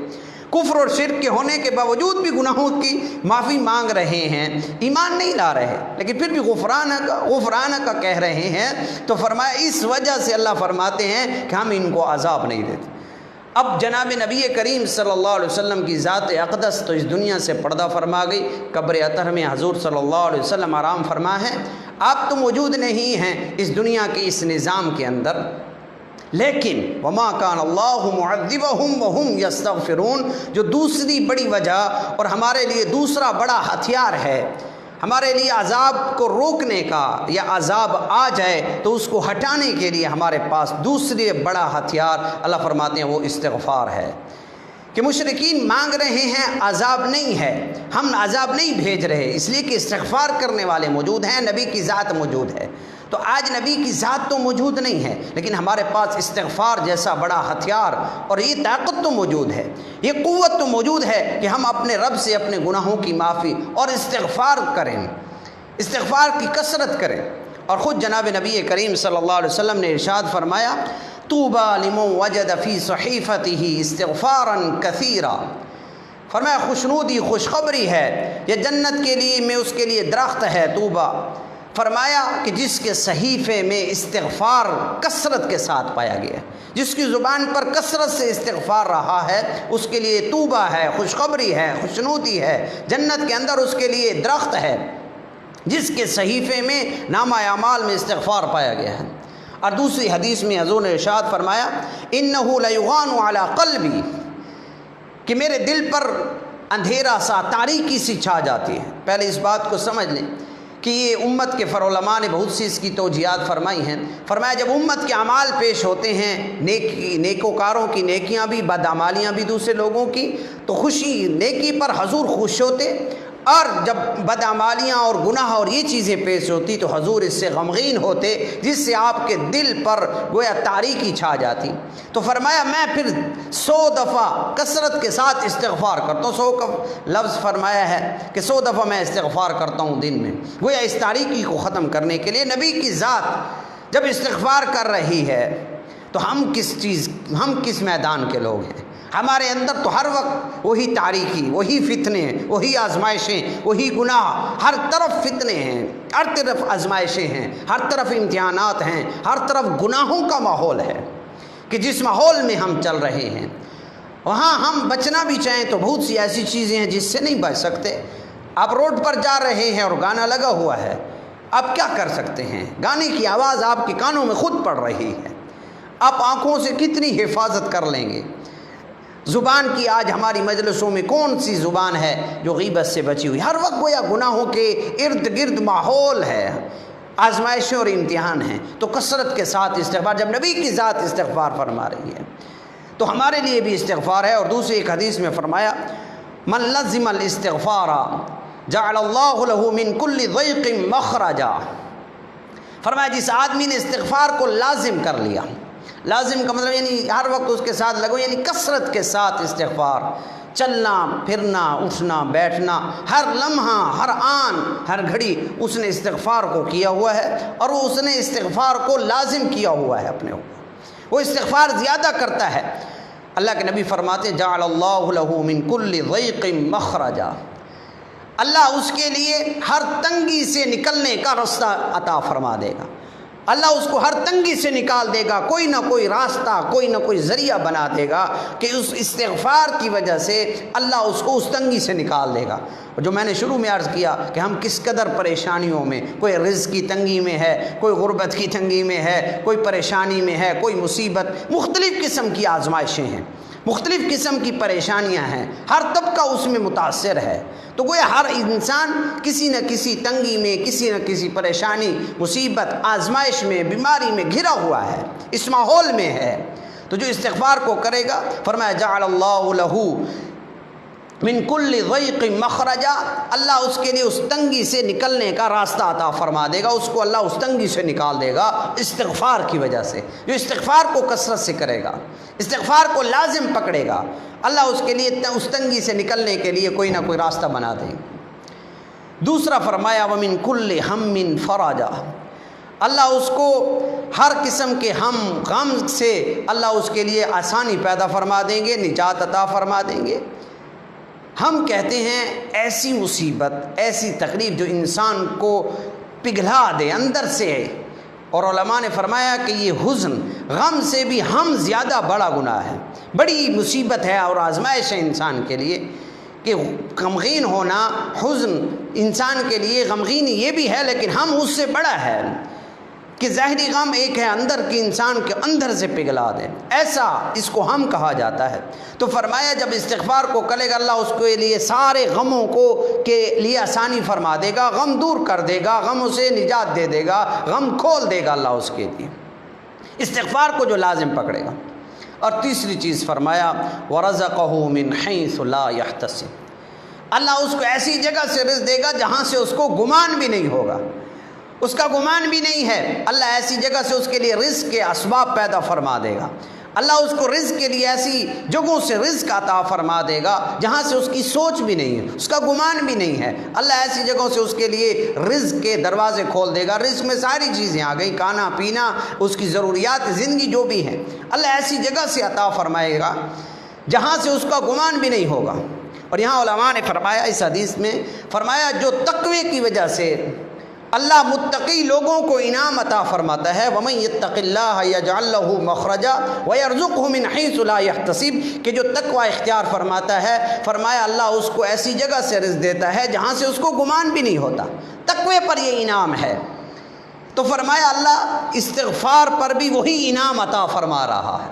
کفر اور شرک کے ہونے کے باوجود بھی گناہوں کی معافی مانگ رہے ہیں، ایمان نہیں لا رہے، لیکن پھر بھی غفرانک کہہ رہے ہیں۔ تو فرمایا اس وجہ سے اللہ فرماتے ہیں کہ ہم ان کو عذاب نہیں دیتے۔ اب جناب نبی کریم صلی اللہ علیہ وسلم کی ذات اقدس تو اس دنیا سے پردہ فرما گئی، قبر اطہر میں حضور صلی اللہ علیہ وسلم آرام فرما ہے، آپ تو موجود نہیں ہیں اس دنیا کے اس نظام کے اندر، لیکن وما کان اللہ معذبہم وہم یستغفرون، جو دوسری بڑی وجہ اور ہمارے لیے دوسرا بڑا ہتھیار ہے ہمارے لیے عذاب کو روکنے کا، یا عذاب آ جائے تو اس کو ہٹانے کے لیے ہمارے پاس دوسری بڑا ہتھیار اللہ فرماتے ہیں وہ استغفار ہے، کہ مشرکین مانگ رہے ہیں عذاب نہیں ہے، ہم عذاب نہیں بھیج رہے اس لیے کہ استغفار کرنے والے موجود ہیں، نبی کی ذات موجود ہے۔ تو آج نبی کی ذات تو موجود نہیں ہے لیکن ہمارے پاس استغفار جیسا بڑا ہتھیار اور یہ طاقت تو موجود ہے، یہ قوت تو موجود ہے کہ ہم اپنے رب سے اپنے گناہوں کی معافی اور استغفار کریں، استغفار کی کثرت کریں۔ اور خود جناب نبی کریم صلی اللہ علیہ وسلم نے ارشاد فرمایا طوبی لمن وجد فی صحیفته استغفارا کثیرا، فرمایا خوشنودی خوشخبری ہے یہ جنت کے لیے، میں اس کے لیے درخت ہے طوبا، فرمایا کہ جس کے صحیفے میں استغفار کثرت کے ساتھ پایا گیا ہے، جس کی زبان پر کثرت سے استغفار رہا ہے اس کے لیے طوبا ہے، خوشخبری ہے، خوشنودی ہے، جنت کے اندر اس کے لیے درخت ہے جس کے صحیفے میں نامہ اعمال میں استغفار پایا گیا ہے۔ اور دوسری حدیث میں حضور نے ارشاد فرمایا انہ لیغان علی قلبی، کہ میرے دل پر اندھیرا سا، تاریکی سی چھا جاتی ہے۔ پہلے اس بات کو سمجھ لیں کہ یہ امت کے علماء نے بہت سی اس کی توجیہات فرمائی ہیں۔ فرمایا جب امت کے اعمال پیش ہوتے ہیں، نیکوکاروں کی نیکیاں بھی، بدعمالیاں بھی دوسرے لوگوں کی، تو خوشی نیکی پر حضور خوش ہوتے، اور جب بدعمالیاں اور گناہ اور یہ چیزیں پیش ہوتی تو حضور اس سے غمگین ہوتے، جس سے آپ کے دل پر گویا تاریکی چھا جاتی۔ تو فرمایا میں پھر 100 دفعہ کثرت کے ساتھ استغفار کرتا ہوں، 100 کا لفظ فرمایا ہے کہ 100 دفعہ میں استغفار کرتا ہوں دن میں، گویا اس تاریکی کو ختم کرنے کے لیے۔ نبی کی ذات جب استغفار کر رہی ہے تو ہم کس میدان کے لوگ ہیں؟ ہمارے اندر تو ہر وقت وہی تاریکی، وہی فتنے، وہی آزمائشیں، وہی گناہ، ہر طرف فتنے ہیں، ہر طرف آزمائشیں ہیں، ہر طرف امتحانات ہیں، ہر طرف گناہوں کا ماحول ہے، کہ جس ماحول میں ہم چل رہے ہیں وہاں ہم بچنا بھی چاہیں تو بہت سی ایسی چیزیں ہیں جس سے نہیں بچ سکتے۔ آپ روڈ پر جا رہے ہیں اور گانا لگا ہوا ہے، آپ کیا کر سکتے ہیں؟ گانے کی آواز آپ کے کانوں میں خود پڑ رہی ہے، آپ آنکھوں سے کتنی حفاظت کر لیں گے؟ زبان کی آج ہماری مجلسوں میں کون سی زبان ہے جو غیبت سے بچی ہوئی؟ ہر وقت گویا گناہوں کے ارد گرد ماحول ہے، آزمائشیں اور امتحان ہیں۔ تو کثرت کے ساتھ استغفار، جب نبی کی ذات استغفار فرما رہی ہے تو ہمارے لیے بھی استغفار ہے۔ اور دوسری ایک حدیث میں فرمایا من لزم الاستغفار جعل اللہ له من کل ضیق مخرجا، فرمایا جس آدمی نے استغفار کو لازم کر لیا، لازم کا مطلب یعنی ہر وقت اس کے ساتھ لگو، یعنی کثرت کے ساتھ استغفار، چلنا پھرنا اٹھنا بیٹھنا، ہر لمحہ ہر آن ہر گھڑی اس نے استغفار کو کیا ہوا ہے، اور وہ اس نے استغفار کو لازم کیا ہوا ہے اپنے اوپر، وہ استغفار زیادہ کرتا ہے۔ اللہ کے نبی فرماتے جعل اللہ له من کل ضیق مخرجا، اللہ اس کے لیے ہر تنگی سے نکلنے کا راستہ عطا فرما دے گا، اللہ اس کو ہر تنگی سے نکال دے گا، کوئی نہ کوئی راستہ کوئی نہ کوئی ذریعہ بنا دے گا کہ اس استغفار کی وجہ سے اللہ اس کو اس تنگی سے نکال دے گا۔ جو میں نے شروع میں عرض کیا کہ ہم کس قدر پریشانیوں میں، کوئی رزق کی تنگی میں ہے، کوئی غربت کی تنگی میں ہے، کوئی پریشانی میں ہے، کوئی مصیبت، مختلف قسم کی آزمائشیں ہیں، مختلف قسم کی پریشانیاں ہیں، ہر طبقہ اس میں متاثر ہے۔ تو گویا ہر انسان کسی نہ کسی تنگی میں، کسی نہ کسی پریشانی مصیبت آزمائش میں بیماری میں گھرا ہوا ہے، اس ماحول میں ہے۔ تو جو استغفار کو کرے گا، فرمایا جعل اللہ له من کل ضیق مخرجا، اللہ اس کے لیے اس تنگی سے نکلنے کا راستہ عطا فرما دے گا، اس کو اللہ اس تنگی سے نکال دے گا استغفار کی وجہ سے۔ جو استغفار کو کثرت سے کرے گا، استغفار کو لازم پکڑے گا، اللہ اس کے لیے اس تنگی سے نکلنے کے لیے کوئی نہ کوئی راستہ بنا دے۔ دوسرا فرمایا ومن کل ہم فرجا، اللہ اس کو ہر قسم کے غم سے اللہ اس کے لیے آسانی پیدا فرما دیں گے، نجات عطا فرما دیں گے۔ ہم کہتے ہیں ایسی مصیبت، ایسی تکلیف جو انسان کو پگھلا دے اندر سے، اور علماء نے فرمایا کہ یہ حزن غم سے بھی ہم زیادہ بڑا گناہ ہے، بڑی مصیبت ہے اور آزمائش ہے انسان کے لیے کہ غمگین ہونا، حزن انسان کے لیے غمگین یہ بھی ہے لیکن ہم اس سے بڑا ہے کہ ظاہری غم ایک ہے اندر کی انسان کے اندر سے پگھلا دے، ایسا اس کو ہم کہا جاتا ہے۔ تو فرمایا جب استغفار کو کرے گا اللہ اس کے لیے سارے غموں کو کے لیے آسانی فرما دے گا، غم دور کر دے گا، غم اسے نجات دے دے گا، غم کھول دے گا اللہ اس کے لیے، استغفار کو جو لازم پکڑے گا۔ اور تیسری چیز فرمایا وَرَزَقَهُ مِنْ حَيْثُ لَا يَحْتَسِبُ، اللہ اس کو ایسی جگہ سے رزق دے گا جہاں سے اس کو گمان بھی نہیں ہوگا، اس کا گمان بھی نہیں ہے، اللہ ایسی جگہ سے اس کے لیے رزق کے اسباب پیدا فرما دے گا، اللہ اس کو رزق کے لیے ایسی جگہوں سے رزق عطا فرما دے گا جہاں سے اس کی سوچ بھی نہیں ہے، اس کا گمان بھی نہیں ہے، اللہ ایسی جگہوں سے اس کے لیے رزق کے دروازے کھول دے گا۔ رزق میں ساری چیزیں آ گئی، کھانا پینا، اس کی ضروریات زندگی جو بھی ہے، اللہ ایسی جگہ سے عطا فرمائے گا جہاں سے اس کا گمان بھی نہیں ہوگا۔ اور یہاں علماء نے فرمایا، اس حدیث میں فرمایا جو تقوی کی وجہ سے اللہ متقی لوگوں کو انعام عطا فرماتا ہے، وَمَن يَتَّقِ اللَّهَ يَجْعَل لَّهُ مَخْرَجًا وَيَرْزُقْهُ مِنْ حَيْثُ لَا يَحْتَسِبُ، کہ جو تقوی اختیار فرماتا ہے، فرمایا اللہ اس کو ایسی جگہ سے رزق دیتا ہے جہاں سے اس کو گمان بھی نہیں ہوتا، تقوی پر یہ انعام ہے۔ تو فرمایا اللہ استغفار پر بھی وہی انعام عطا فرما رہا ہے،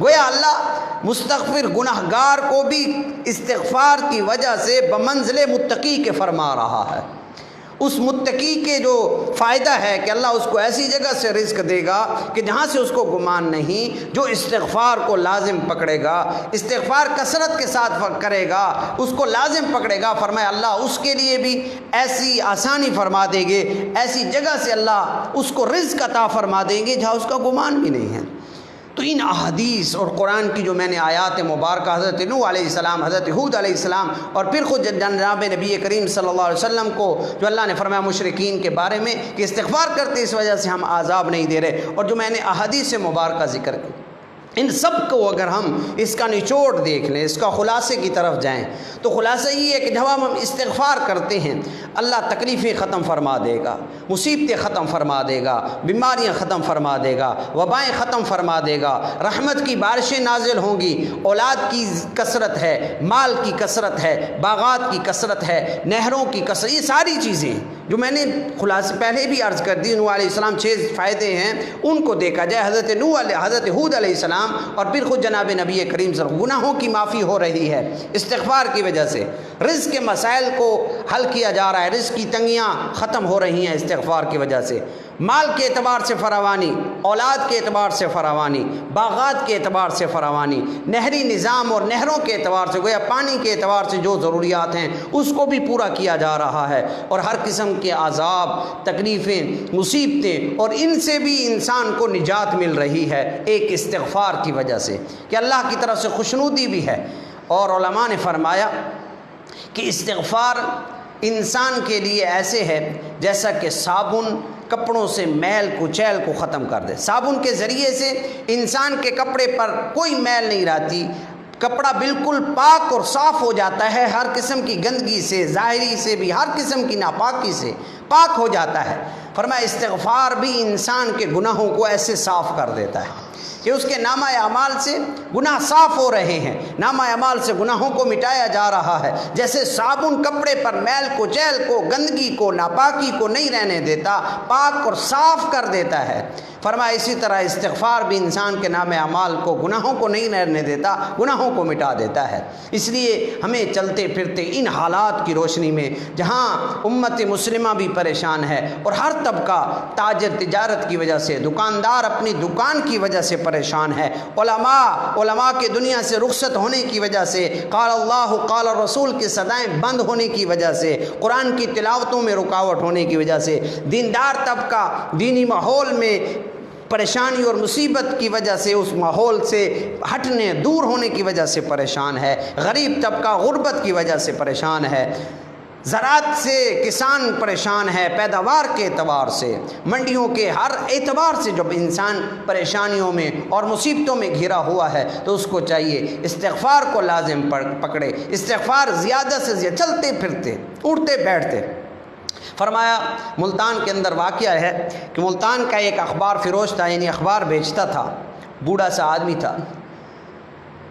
گویا اللہ مستغفر گناہگار کو بھی استغفار کی وجہ سے بمنزل متقی کے فرما رہا ہے۔ اس متقی کے جو فائدہ ہے کہ اللہ اس کو ایسی جگہ سے رزق دے گا کہ جہاں سے اس کو گمان نہیں، جو استغفار کو لازم پکڑے گا، استغفار کثرت کے ساتھ کرے گا، اس کو لازم پکڑے گا، فرمایا اللہ اس کے لیے بھی ایسی آسانی فرما دیں گے، ایسی جگہ سے اللہ اس کو رزق عطا فرما دیں گے جہاں اس کا گمان بھی نہیں ہے۔ تو ان احادیث اور قرآن کی جو میں نے آیات مبارکہ حضرت نوح علیہ السلام، حضرت ہود علیہ السلام، اور پھر خود جناب نبی کریم صلی اللہ علیہ وسلم کو جو اللہ نے فرمایا مشرکین کے بارے میں کہ استغفار کرتے اس وجہ سے ہم عذاب نہیں دے رہے، اور جو میں نے احادیث مبارکہ ذکر کی، ان سب کو اگر ہم اس کا نچوڑ دیکھ لیں، اس کا خلاصے کی طرف جائیں، تو خلاصہ یہ ہے کہ جب ہم استغفار کرتے ہیں اللہ تکلیفیں ختم فرما دے گا، مصیبتیں ختم فرما دے گا، بیماریاں ختم فرما دے گا، وبائیں ختم فرما دے گا، رحمت کی بارشیں نازل ہوں گی، اولاد کی کثرت ہے، مال کی کثرت ہے، باغات کی کثرت ہے، نہروں کی کثرت، یہ ساری چیزیں جو میں نے خلاصے پہلے بھی عرض کر دی، نوح علیہ السلام 6 فائدے ہیں، ان کو دیکھا جائے، حضرت ہود علیہ السلام اور پھر خود جناب نبی کریم صلی اللہ علیہ وسلم، گناہوں کی معافی ہو رہی ہے استغفار کی وجہ سے، رزق کے مسائل کو حل کیا جا رہا ہے، رزق کی تنگیاں ختم ہو رہی ہیں استغفار کی وجہ سے، مال کے اعتبار سے فراوانی، اولاد کے اعتبار سے فراوانی، باغات کے اعتبار سے فراوانی، نہری نظام اور نہروں کے اعتبار سے، گویا پانی کے اعتبار سے جو ضروریات ہیں اس کو بھی پورا کیا جا رہا ہے، اور ہر قسم کے عذاب، تکلیفیں، مصیبتیں، اور ان سے بھی انسان کو نجات مل رہی ہے ایک استغفار کی وجہ سے، کہ اللہ کی طرف سے خوشنودی بھی ہے۔ اور علماء نے فرمایا کہ استغفار انسان کے لیے ایسے ہے جیسا کہ صابن کپڑوں سے میل کچیل کو ختم کر دے۔ صابن کے ذریعے سے انسان کے کپڑے پر کوئی میل نہیں رہتی، کپڑا بالکل پاک اور صاف ہو جاتا ہے، ہر قسم کی گندگی سے، ظاہری سے بھی، ہر قسم کی ناپاکی سے پاک ہو جاتا ہے۔ فرمایا استغفار بھی انسان کے گناہوں کو ایسے صاف کر دیتا ہے کہ اس کے نامہ اعمال سے گناہ صاف ہو رہے ہیں، نامہ اعمال سے گناہوں کو مٹایا جا رہا ہے، جیسے صابن کپڑے پر میل کچیل کو، گندگی کو، ناپاکی کو نہیں رہنے دیتا، پاک اور صاف کر دیتا ہے۔ فرمایا اسی طرح استغفار بھی انسان کے نام اعمال کو، گناہوں کو نہیں رہنے دیتا، گناہوں کو مٹا دیتا ہے۔ اس لیے ہمیں چلتے پھرتے ان حالات کی روشنی میں، جہاں امت مسلمہ بھی پریشان ہے اور ہر طبقہ تاجر تجارت کی وجہ سے، دکاندار اپنی دکان کی وجہ سے پریشان ہے، علماء کے دنیا سے رخصت ہونے کی وجہ سے، قال اللہ قال الرسول کی صدائیں بند ہونے کی وجہ سے، قرآن کی تلاوتوں میں رکاوٹ ہونے کی وجہ سے، دیندار طبقہ دینی ماحول میں پریشانی اور مصیبت کی وجہ سے اس ماحول سے ہٹنے، دور ہونے کی وجہ سے پریشان ہے، غریب طبقہ غربت کی وجہ سے پریشان ہے، زراعت سے کسان پریشان ہے، پیداوار کے اعتبار سے، منڈیوں کے ہر اعتبار سے جب انسان پریشانیوں میں اور مصیبتوں میں گھرا ہوا ہے تو اس کو چاہیے استغفار کو لازم پکڑے، استغفار زیادہ سے زیادہ، چلتے پھرتے، اٹھتے بیٹھتے۔ فرمایا ملتان کے اندر واقعہ ہے کہ ملتان کا ایک اخبار فروش تھا، یعنی اخبار بیچتا تھا، بوڑھا سا آدمی تھا،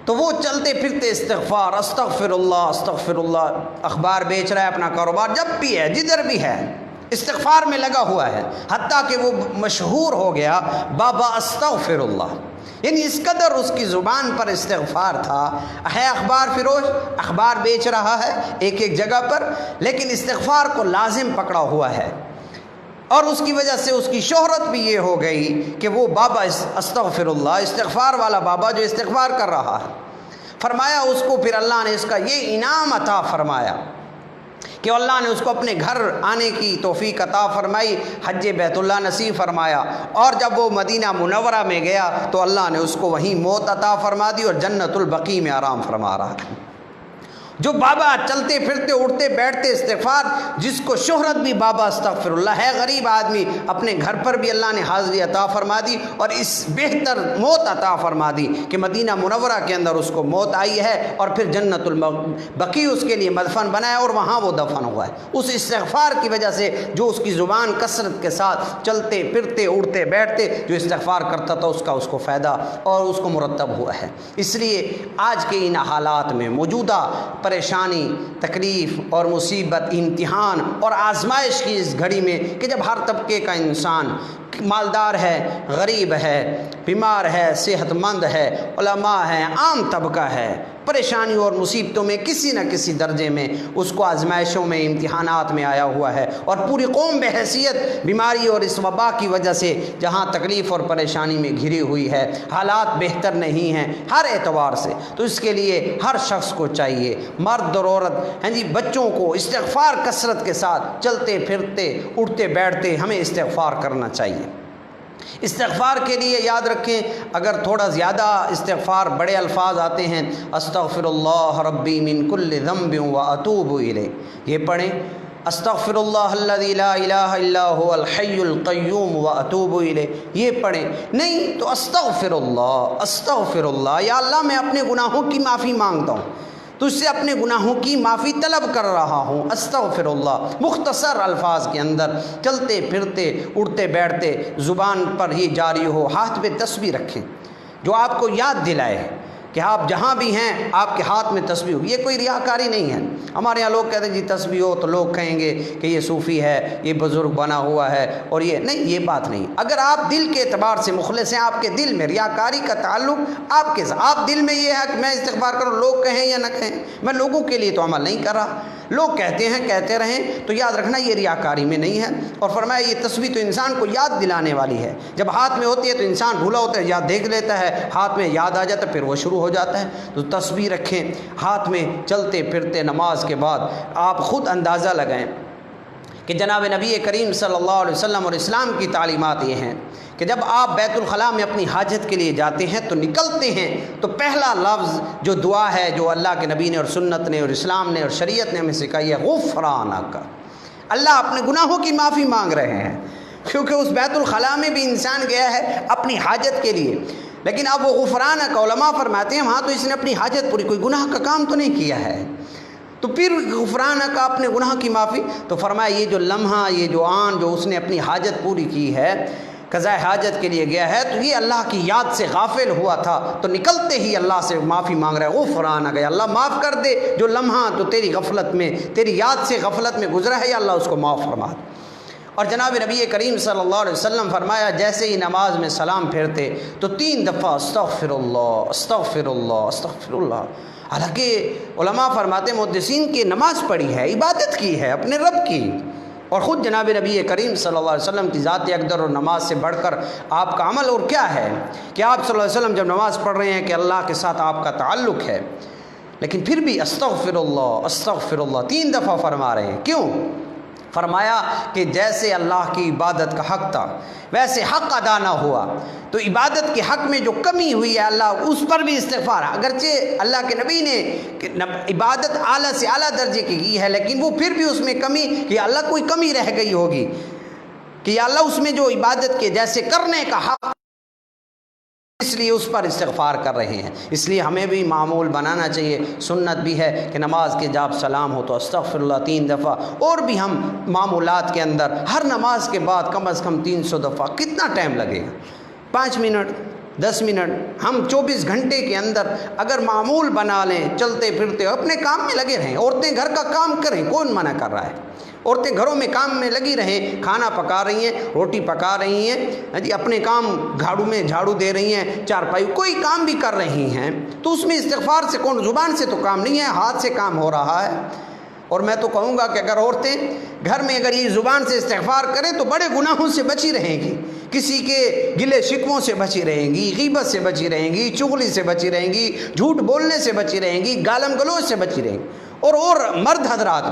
تو وہ چلتے پھرتے استغفار، استغفر اللہ، اخبار بیچ رہا ہے، اپنا کاروبار جب بھی ہے، جدھر بھی ہے، استغفار میں لگا ہوا ہے، حتیٰ کہ وہ مشہور ہو گیا بابا استغفر اللہ، یعنی اس قدر اس کی زبان پر استغفار تھا۔ ہے اخبار فروش، اخبار بیچ رہا ہے ایک ایک جگہ پر، لیکن استغفار کو لازم پکڑا ہوا ہے، اور اس کی وجہ سے اس کی شہرت بھی یہ ہو گئی کہ وہ بابا استغفر اللہ، استغفار والا بابا جو استغفار کر رہا ہے۔ فرمایا اس کو پھر اللہ نے اس کا یہ انعام عطا فرمایا کہ اللہ نے اس کو اپنے گھر آنے کی توفیق عطا فرمائی، حج بیت اللہ نصیب فرمایا، اور جب وہ مدینہ منورہ میں گیا تو اللہ نے اس کو وہیں موت عطا فرما دی اور جنت البقیع میں آرام فرما رہا ہے۔ جو بابا چلتے پھرتے اٹھتے بیٹھتے استغفار، جس کو شہرت بھی بابا استغفر اللہ ہے، غریب آدمی، اپنے گھر پر بھی اللہ نے حاضری عطا فرما دی اور اس بہتر موت عطا فرما دی کہ مدینہ منورہ کے اندر اس کو موت آئی ہے، اور پھر جنت البقیع اس کے لیے مدفن بنایا اور وہاں وہ دفن ہوا ہے، اس استغفار کی وجہ سے جو اس کی زبان کثرت کے ساتھ چلتے پھرتے اٹھتے بیٹھتے جو استغفار کرتا تھا، اس کو فائدہ اور اس کو مرتب ہوا ہے۔ اس لیے آج کے ان حالات میں، موجودہ پریشانی، تکلیف اور مصیبت، امتحان اور آزمائش کی اس گھڑی میں کہ جب ہر طبقے کا انسان، مالدار ہے، غریب ہے، بیمار ہے، صحت مند ہے، علماء ہے، عام طبقہ ہے، پریشانی اور مصیبتوں میں کسی نہ کسی درجے میں اس کو آزمائشوں میں، امتحانات میں آیا ہوا ہے، اور پوری قوم بحیثیت بیماری اور اس وبا کی وجہ سے جہاں تکلیف اور پریشانی میں گھری ہوئی ہے، حالات بہتر نہیں ہیں ہر اعتبار سے، تو اس کے لیے ہر شخص کو چاہیے، مرد اور عورت، بچوں کو استغفار کثرت کے ساتھ چلتے پھرتے اٹھتے بیٹھتے ہمیں استغفار کرنا چاہیے۔ استغفار کے لیے یاد رکھیں، اگر تھوڑا زیادہ استغفار بڑے الفاظ آتے ہیں، استغفر اللہ ربی من کل ذنب و اتوب الیہ، یہ پڑھیں، استغفر اللہ الذی لا الہ الا هو الحی القیوم واتوب الیہ، یہ پڑھیں۔ نہیں تو استغفر اللہ، یا اللہ میں اپنے گناہوں کی معافی مانگتا ہوں، تجھ سے اپنے گناہوں کی معافی طلب کر رہا ہوں، استغفر اللہ۔ مختصر الفاظ کے اندر چلتے پھرتے اٹھتے بیٹھتے زبان پر ہی جاری ہو، ہاتھ پہ تسبیح رکھیں جو آپ کو یاد دلائے کہ آپ جہاں بھی ہیں آپ کے ہاتھ میں تسبیح ہوگی۔ یہ کوئی ریاکاری نہیں ہے۔ ہمارے یہاں لوگ کہتے ہیں جی تسبیح ہو تو لوگ کہیں گے کہ یہ صوفی ہے، یہ بزرگ بنا ہوا ہے، اور یہ نہیں، یہ بات نہیں۔ اگر آپ دل کے اعتبار سے مخلص ہیں، آپ کے دل میں ریاکاری کا تعلق آپ کے ساتھ، آپ دل میں یہ ہے کہ میں استغفار کروں، لوگ کہیں یا نہ کہیں، میں لوگوں کے لیے تو عمل نہیں کر رہا، لوگ کہتے ہیں کہتے رہیں، تو یاد رکھنا یہ ریاکاری میں نہیں ہے۔ اور فرمایا یہ تسبیح تو انسان کو یاد دلانے والی ہے، جب ہاتھ میں ہوتی ہے تو انسان بھولا ہوتا ہے، یاد دیکھ لیتا ہے، ہاتھ میں یاد آ جاتا ہے، پھر وہ شروع ہو جاتا ہے۔ تو تسبیح رکھیں ہاتھ میں چلتے پھرتے نماز کے بعد۔ آپ خود اندازہ لگائیں کہ جناب نبی کریم صلی اللہ علیہ وسلم اور اسلام کی تعلیمات یہ ہیں کہ جب آپ بیت الخلاء میں اپنی حاجت کے لیے جاتے ہیں تو نکلتے ہیں تو پہلا لفظ جو دعا ہے جو اللہ کے نبی نے اور سنت نے اور اسلام نے اور شریعت نے ہمیں سکھائی ہے، غفرانک۔ اللہ اپنے گناہوں کی معافی مانگ رہے ہیں، کیونکہ اس بیت الخلاء میں بھی انسان گیا ہے اپنی حاجت کے لیے، لیکن اب وہ غفرانک علماء فرماتے ہیں وہاں تو اس نے اپنی حاجت پوری، کوئی گناہ کا کام تو نہیں کیا ہے، تو پھر غفرانک اپنے گناہ کی معافی۔ تو فرمایا یہ جو لمحہ، یہ جو آن جو اس نے اپنی حاجت پوری کی ہے، قضاء حاجت کے لیے گیا ہے، تو یہ اللہ کی یاد سے غافل ہوا تھا، تو نکلتے ہی اللہ سے معافی مانگ رہا ہے، غفرانک، اللہ معاف کر دے جو لمحہ تو تیری غفلت میں، تیری یاد سے غفلت میں گزرا ہے، یا اللہ اس کو معاف فرما دے۔ اور جناب نبی کریم صلی اللہ علیہ وسلم فرمایا جیسے ہی نماز میں سلام پھیرتے تو 3 دفعہ استغفر اللہ استغفر اللہ استغفر اللہ۔ حالانکہ علماء فرماتے ہیں محدثین کی نماز پڑھی ہے، عبادت کی ہے اپنے رب کی، اور خود جناب نبی کریم صلی اللہ علیہ وسلم کی ذات اقدر اور نماز سے بڑھ کر آپ کا عمل اور کیا ہے کہ آپ صلی اللہ علیہ وسلم جب نماز پڑھ رہے ہیں کہ اللہ کے ساتھ آپ کا تعلق ہے، لیکن پھر بھی استغفر اللہ 3 دفعہ فرما رہے ہیں۔ کیوں؟ فرمایا کہ جیسے اللہ کی عبادت کا حق تھا ویسے حق ادا نہ ہوا، تو عبادت کے حق میں جو کمی ہوئی ہے اللہ اس پر بھی استغفار ہے۔ اگرچہ اللہ کے نبی نے عبادت اعلیٰ سے اعلیٰ درجے کی ہے، لیکن وہ پھر بھی اس میں کمی کہ اللہ کوئی کمی رہ گئی ہوگی کہ یا اللہ اس میں جو عبادت کے جیسے کرنے کا حق، اس لیے اس پر استغفار کر رہے ہیں۔ اس لیے ہمیں بھی معمول بنانا چاہیے، سنت بھی ہے کہ نماز کے جب سلام ہو تو استغفر اللہ 3 دفعہ، اور بھی ہم معمولات کے اندر ہر نماز کے بعد کم از کم 300 دفعہ۔ کتنا ٹائم لگے گا؟ 5 منٹ 10 منٹ، ہم 24 گھنٹے کے اندر اگر معمول بنا لیں، چلتے پھرتے اپنے کام میں لگے رہیں۔ عورتیں گھر کا کام کریں، کون منع کر رہا ہے؟ عورتیں گھروں میں کام میں لگی رہیں، کھانا پکا رہی ہیں، روٹی پکا رہی ہیں، جی اپنے کام جھاڑو میں جھاڑو دے رہی ہیں، چارپائی کوئی کام بھی کر رہی ہیں، تو اس میں استغفار سے کون؟ زبان سے تو کام نہیں ہے، ہاتھ سے کام ہو رہا ہے۔ اور میں تو کہوں گا کہ اگر عورتیں گھر میں اگر یہ زبان سے استغفار کریں تو بڑے گناہوں سے بچی رہیں گی، کسی کے گلے شکووں سے بچی رہیں گی، غیبت سے بچی رہیں گی، چغلی سے بچی رہیں گی، جھوٹ بولنے سے بچی رہیں گی، گالم گلوچ سے بچی رہیں گی۔ اور مرد حضرات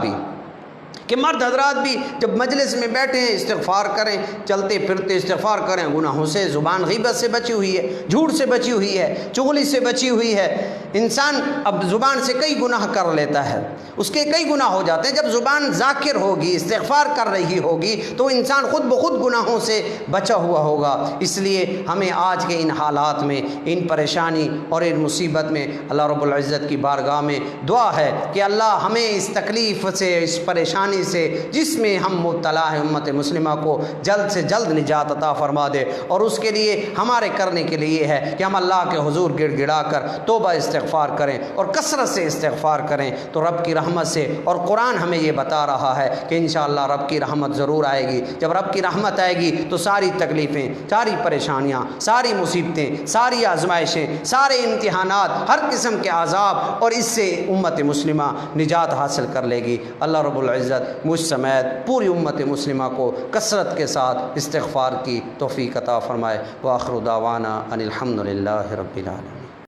بھی جب مجلس میں بیٹھے ہیں استغفار کریں، چلتے پھرتے استغفار کریں، گناہوں سے، زبان غیبت سے بچی ہوئی ہے، جھوٹ سے بچی ہوئی ہے، چغلی سے بچی ہوئی ہے۔ انسان اب زبان سے کئی گناہ کر لیتا ہے، اس کے کئی گناہ ہو جاتے ہیں۔ جب زبان ذاکر ہوگی، استغفار کر رہی ہوگی تو انسان خود بخود گناہوں سے بچا ہوا ہوگا۔ اس لیے ہمیں آج کے ان حالات میں، ان پریشانی اور ان مصیبت میں اللہ رب العزت کی بارگاہ میں دعا ہے کہ اللہ ہمیں اس تکلیف سے، اس پریشانی سے جس میں ہم مبتلا ہیں، امت مسلمہ کو جلد سے جلد نجات عطا فرما دے۔ اور اس کے لیے ہمارے کرنے کے لیے یہ ہے کہ ہم اللہ کے حضور گڑ گڑا کر توبہ استغفار کریں اور کثرت سے استغفار کریں، تو رب کی رحمت سے، اور قرآن ہمیں یہ بتا رہا ہے کہ انشاءاللہ رب کی رحمت ضرور آئے گی۔ جب رب کی رحمت آئے گی تو ساری تکلیفیں، ساری پریشانیاں، ساری مصیبتیں، ساری آزمائشیں، سارے امتحانات، ہر قسم کے عذاب، اور اس سے امت مسلمہ نجات حاصل کر لے گی۔ اللہ رب العزت مجھ سمیت پوری امت مسلمہ کو کثرت کے ساتھ استغفار کی توفیق عطا فرمائے۔ وآخر دعوانا ان الحمد للہ رب العالمین۔